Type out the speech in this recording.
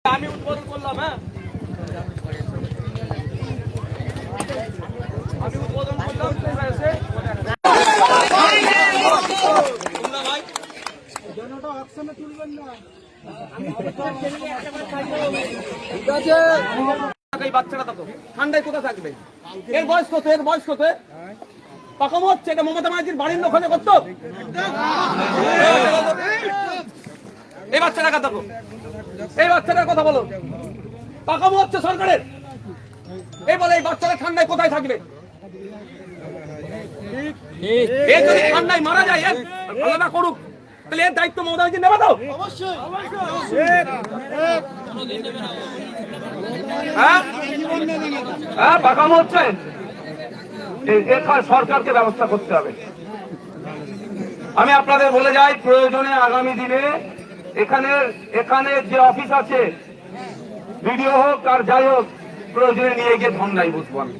আমি উদ্বোধন করলাম। হ্যাঁ, আমি উদ্বোধন করলাম। বাচ্চারা তো ঠান্ডায় কোথায় থাকবে? এর বয়স কত? এর বয়স কত? পাকামো হচ্ছে। এটা মমতা ব্যানার্জির বাড়ির লোক হলে করতো। এই বাচ্চাটা কথা বলো, এই বাচ্চাটার কথা বলো। পাকামো হচ্ছে সরকারের। এই বলে এই বাচ্চারা ঠান্ডায় কোথায় থাকবে? যদি ঠান্ডায় মারা যায় আলাদা করুক, তাহলে এর দায়িত্ব মমতা ব্যানার্জি নেবে তো? হ্যাঁ, পাকামো হচ্ছে। সরকারকে ব্যবস্থা করতে হবে। আমি আপনাদের বলে যাই, প্রয়োজনে আগামী দিনে এখানে যে অফিস আছে, ভিডিও হোক আর যাই হোক, প্রয়োজনে নিয়ে গিয়ে ধন্যায় বুঝবো আমি।